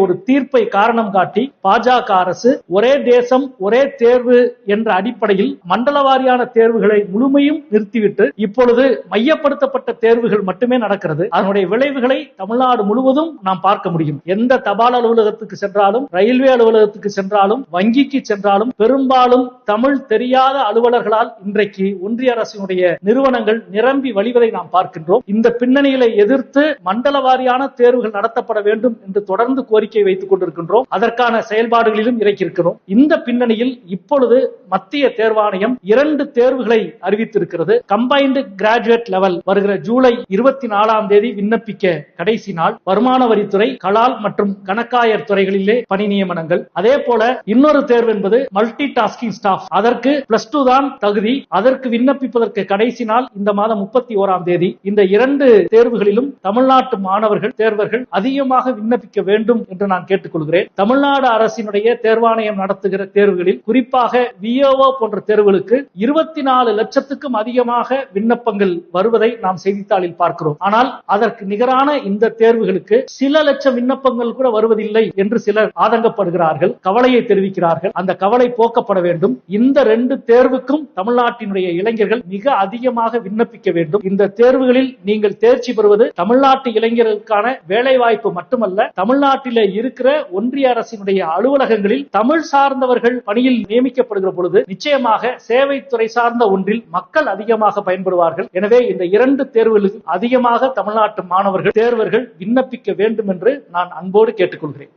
ஒரு தீர்ப்பை காரணம் காட்டி பாஜக அரசு ஒரே தேசம் ஒரே தேர்வு என்ற அடிப்படையில் மண்டல வாரியான தேர்வுகளை முழுமையும் நிறுத்திவிட்டு இப்பொழுது மையப்படுத்தப்பட்ட தேர்வுகள் மட்டுமே நடக்கிறது. அதனுடைய விளைவுகளை தமிழ்நாடு முழுவதும் நாம் பார்க்க முடியும். எந்த தபால் அலுவலகத்துக்கு சென்றாலும், ரயில்வே அலுவலகத்துக்கு சென்றாலும், வங்கிக்கு சென்றாலும் பெரும்பாலும் தமிழ் தெரியாத அலுவலர்களால் இன்றைக்கு ஒன்றிய அரசினுடைய நிறுவனங்கள் நிரம்பி வழிவதை நாம் பார்க்கின்றோம். இந்த பின்னணியில எதிர்த்து மண்டல வாரியான தேர்வுகள் நடத்தப்பட வேண்டும் என்று தொடர்ந்து கோரிக்கை வைத்துக் கொண்டிருக்கின்றோம். அதற்கான செயல்பாடுகளிலும் இறக்கியிருக்கிறோம். இந்த பின்னணியில் இப்பொழுது மத்திய தேர்வாணையம் 2 தேர்வுகளை அறிவித்திருக்கிறது. கம்பைன்டு கிராஜுவேட் லெவல் வருகிற ஜூலை 24ஆம் தேதி விண்ணப்பிக்க கடைசி நாள். வருமான வரித்துறை, கலால் மற்றும் கணக்காயர் துறைகளிலே பணி நியமனங்கள். அதே போல இன்னொரு தேர்வு என்பது மல்டி டாஸ்கிங் ஸ்டாஃப். அதற்கு +2 தான் தகுதி. அதற்கு விண்ணப்பிப்பதற்கு கடைசி நாள் இந்த மாதம் 31ஆம் தேதி. இந்த 2 தேர்வுகளிலும் தமிழ்நாட்டு மாணவர்கள் தேர்வர்கள் அதிகமாக விண்ணப்பிக்க வேண்டும் என்று நான் கேட்டுக்கொள்கிறேன். தமிழ்நாடு அரசினுடைய தேர்வாணையம் நடத்துகிற தேர்வுகளில் குறிப்பாக விஓஓ போன்ற தேர்வுகளுக்கு 24 லட்சத்துக்கும் அதிகமாக விண்ணப்பங்கள் வருவதை நாம் செய்தித்தாளில் பார்க்கிறோம். ஆனால் அதற்கு நிகரான இந்த தேர்வுகளுக்கு சில லட்சம் விண்ணப்பங்கள் கூட வருவதில்லை என்று சிலர் ஆதங்கப்படுகிறார்கள், கவலையை தெரிவிக்கிறார்கள். அந்த கவலை போக்கப்பட வேண்டும். இந்த 2 தேர்வுக்கும் தமிழ்நாட்டினுடைய இளைஞர்கள் மிக அதிகமாக விண்ணப்பிக்க வேண்டும். இந்த தேர்வுகளில் நீங்கள் தேர்ச்சி பெறுவது தமிழ்நாட்டு இளைஞர்களுக்கான வேலை வாய்ப்பு மட்டுமல்ல, தமிழ்நாட்டிலே இருக்கிற ஒன்றிய அரசினுடைய அலுவலகங்களில் தமிழ் சார்ந்தவர்கள் பணியில் நியமிக்கப்படுகிற பொழுது நிச்சயமாக சேவைத்துறை சார்ந்த ஒன்றில் மக்கள் அதிகமாக பயன்படுவார்கள். எனவே இந்த 2 தேர்வுகளுக்கு அதிகமாக தமிழ்நாட்டு மாணவர்கள் தேர்வர்கள் விண்ணப்பிக்க வேண்டும் என்று நான் அன்போடு கேட்டுக்கொள்கிறேன்.